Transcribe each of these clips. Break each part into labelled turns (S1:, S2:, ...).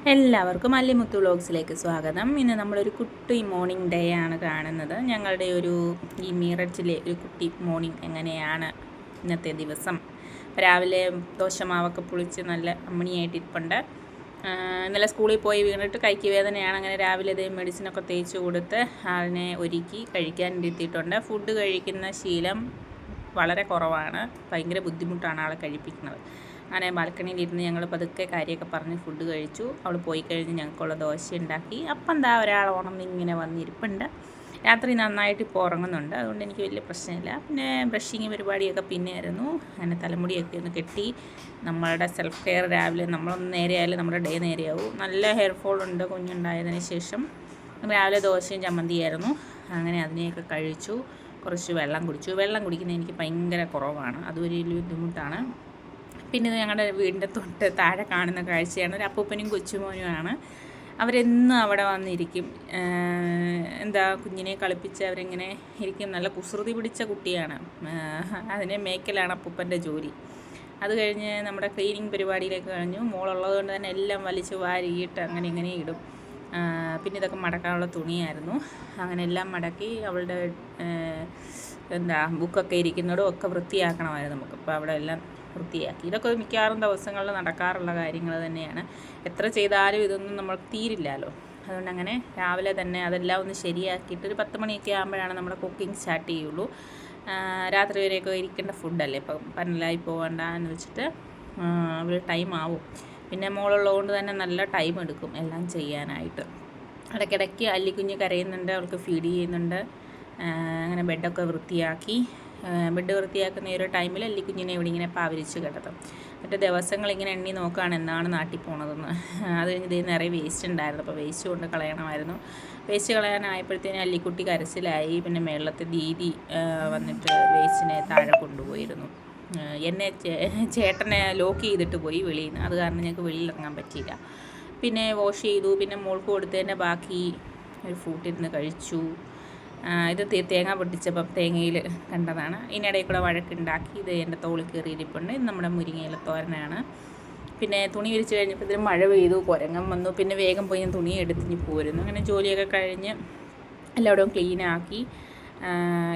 S1: എല്ലാവർക്കും അല്ലിമുത്തു വ്ലോഗ്സിലേക്ക് സ്വാഗതം. ഇന്ന് നമ്മളൊരു കുട്ടി മോർണിംഗ് ഡേ ആണ് കാണുന്നത്. ഞങ്ങളുടെ ഈ മീററ്റിലെ ഒരു കുട്ടി മോർണിംഗ് എങ്ങനെയാണ് ഇന്നത്തെ ദിവസം. രാവിലെ ദോശമാവൊക്കെ പുളിച്ച് നല്ല അമ്മണിയായിട്ടിരിപ്പുണ്ട്. ഇന്നലെ സ്കൂളിൽ പോയി വീണിട്ട് കൈക്ക് വേദനയാണ്. അങ്ങനെ രാവിലെ ഇതേ മെഡിസിനൊക്കെ തേച്ച് കൊടുത്ത് അതിനെ ഒരുക്കി കഴിക്കാൻ ഇരുത്തിയിട്ടുണ്ട്. ഫുഡ് കഴിക്കുന്ന ശീലം വളരെ കുറവാണ്. ഭയങ്കര ബുദ്ധിമുട്ടാണ് ആളെ കഴിപ്പിക്കുന്നത്. അങ്ങനെ ബാൽക്കണിയിലിരുന്ന് ഞങ്ങൾ പതുക്കെ കാര്യമൊക്കെ പറഞ്ഞ് ഫുഡ് കഴിച്ചു. അവൾ പോയി കഴിഞ്ഞ് ഞങ്ങൾക്കുള്ള ദോശ ഉണ്ടാക്കി. അപ്പം എന്താ ഒരാൾ ഉണർന്നിങ്ങനെ വന്നിരിപ്പുണ്ട്. രാത്രി നന്നായിട്ട് ഇപ്പോൾ ഉറങ്ങുന്നുണ്ട്, അതുകൊണ്ട് എനിക്ക് വലിയ പ്രശ്നമില്ല. പിന്നെ ബ്രഷിങ് പരിപാടിയൊക്കെ പിന്നെ ആയിരുന്നു. അങ്ങനെ തലമുടിയൊക്കെ ഒന്ന് കെട്ടി. നമ്മളുടെ സെൽഫ് കെയർ രാവിലെ നമ്മളൊന്ന് നേരെയായാലും നമ്മുടെ ഡേ നേരെയാവും. നല്ല ഹെയർ ഫോൾ ഉണ്ട് കുഞ്ഞുണ്ടായതിന് ശേഷം. രാവിലെ ദോശയും ചമ്മന്തിയായിരുന്നു. അങ്ങനെ അതിനെയൊക്കെ കഴിച്ചു. കുറച്ച് വെള്ളം കുടിച്ചു. വെള്ളം കുടിക്കുന്നത് എനിക്ക് ഭയങ്കര കുറവാണ്, അതൊരു ബുദ്ധിമുട്ടാണ്. പിന്നെ ഞങ്ങളുടെ വീടിൻ്റെ തൊട്ട് താഴെ കാണുന്ന കാഴ്ചയാണ്. ഒരു അപ്പൂപ്പനും കൊച്ചുമോനുമാണ്. അവരെന്നും അവിടെ വന്നിരിക്കും. എന്താ കുഞ്ഞിനെ കളിപ്പിച്ച് അവരിങ്ങനെ ഇരിക്കും. നല്ല കുസൃതി പിടിച്ച കുട്ടിയാണ്. അതിനെ മേക്കലാണ് അപ്പൂപ്പൻ്റെ ജോലി. അത് കഴിഞ്ഞ് നമ്മുടെ ക്ലീനിങ് പരിപാടിയിലേക്ക് കഴിഞ്ഞു. മോളുള്ളത് കൊണ്ട് തന്നെ എല്ലാം വലിച്ച് വാരിയിട്ട് അങ്ങനെ ഇങ്ങനെ ഇടും. പിന്നെ ഇതൊക്കെ മടക്കാനുള്ള തുണിയായിരുന്നു. അങ്ങനെ എല്ലാം മടക്കി അവളുടെ ബുക്കൊക്കെ ഇരിക്കുന്നതും ഒക്കെ വൃത്തിയാക്കണമായിരുന്നു നമുക്ക്. അപ്പോൾ അവിടെ എല്ലാം വൃത്തിയാക്കി. ഇതൊക്കെ മിക്കവാറും ദിവസങ്ങളിൽ നടക്കാറുള്ള കാര്യങ്ങൾ തന്നെയാണ്. എത്ര ചെയ്താലും ഇതൊന്നും നമ്മൾ തീരില്ലല്ലോ. അതുകൊണ്ട് അങ്ങനെ രാവിലെ തന്നെ അതെല്ലാം ഒന്ന് ശരിയാക്കിയിട്ട് ഒരു 10 മണിയൊക്കെ ആകുമ്പോഴാണ് നമ്മുടെ കുക്കിംഗ് സ്റ്റാർട്ട് ചെയ്യുള്ളൂ. രാത്രി വരെയൊക്കെ ഇരിക്കേണ്ട ഫുഡല്ലേ, ഇപ്പം പന്നലായി പോകണ്ട എന്ന് വെച്ചിട്ട് ഒരു ടൈം ആവും. പിന്നെ മോളുള്ളതുകൊണ്ട് തന്നെ നല്ല ടൈം എടുക്കും എല്ലാം ചെയ്യാനായിട്ട്. ഇടയ്ക്കിടയ്ക്ക് അല്ലിക്കുഞ്ഞ് കരയുന്നുണ്ട്, അവൾക്ക് ഫീഡ് ചെയ്യുന്നുണ്ട്. അങ്ങനെ ബെഡൊക്കെ വൃത്തിയാക്കി. ബെഡ് വൃത്തിയാക്കുന്ന ഒരു ടൈമിൽ അല്ലിക്കുഞ്ഞിനെ ഇവിടെ ഇങ്ങനെ പാവരിച്ച് കിടത്തും. മറ്റേ ദിവസങ്ങളിങ്ങനെ എണ്ണി നോക്കുകയാണ് എന്നാണ് നാട്ടിൽ പോണതെന്ന്. അത് കഴിഞ്ഞ് ഇതിൽ നിറയെ വേസ്റ്റ് ഉണ്ടായിരുന്നു, അപ്പോൾ വേസ്റ്റ് കൊണ്ട് കളയണമായിരുന്നു. വേസ്റ്റ് കളയാനായപ്പോഴത്തേനും അല്ലിക്കുട്ടി കരച്ചിലായി. പിന്നെ മേളത്തെ ദീദി വന്നിട്ട് വേസ്റ്റിനെ താഴെ കൊണ്ടുപോയിരുന്നു. എന്നെ ചേട്ടനെ ലോക്ക് ചെയ്തിട്ട് പോയി വെളിയിൽ നിന്ന്. അത് കാരണം ഞങ്ങൾക്ക് വെളിയിലിറങ്ങാൻ പറ്റിയില്ല. പിന്നെ വാഷ് ചെയ്തു. പിന്നെ മോൾക്ക് കൊടുത്തതിൻ്റെ ബാക്കി ഒരു ഫ്രൂട്ടിരുന്ന് കഴിച്ചു. ഇത് തേങ്ങ പൊട്ടിച്ചപ്പം തേങ്ങയിൽ കണ്ടതാണ്. ഇതിനിടയിൽ കൂടെ വഴക്കുണ്ടാക്കി. ഇത് എൻ്റെ തോളിൽ കയറിയിരിപ്പുണ്ട്. ഇത് നമ്മുടെ മുരിങ്ങയില തോരനാണ്. പിന്നെ തുണി വിരിച്ച് കഴിഞ്ഞപ്പോൾ ഇതിന് മഴ പെയ്തു, കുരങ്ങൻ വന്നു. പിന്നെ വേഗം പോയി ഞാൻ തുണി എടുത്തിഞ്ഞ് പോരുന്നു. അങ്ങനെ ജോലിയൊക്കെ കഴിഞ്ഞ് എല്ലായിടവും ക്ലീനാക്കി.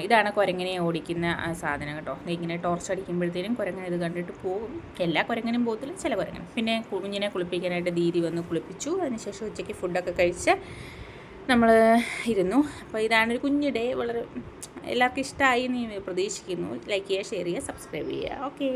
S1: ഇതാണ് കുരങ്ങനെ ഓടിക്കുന്ന സാധനം കേട്ടോ. ഇങ്ങനെ ടോർച്ച് അടിക്കുമ്പോഴത്തേനും കുരങ്ങൻ ഇത് കണ്ടിട്ട് പോകും. എല്ലാ കുരങ്ങനും പോകത്തില്ല, ചില കുരങ്ങൻ. പിന്നെ കുഞ്ഞിനെ കുളിപ്പിക്കാനായിട്ട് ദീദി വന്ന് കുളിപ്പിച്ചു. അതിനുശേഷം ഉച്ചയ്ക്ക് ഫുഡൊക്കെ കഴിച്ച് നമ്മൾ ഇരുന്നു. അപ്പോൾ ഇതാണൊരു കുഞ്ഞു ഡേ. വളരെ എല്ലാവർക്കും ഇഷ്ടമായി എന്ന് പ്രതീക്ഷിക്കുന്നു. ലൈക്ക് ചെയ്യുക, ഷെയർ ചെയ്യുക, സബ്സ്ക്രൈബ് ചെയ്യുക. ഓക്കേ.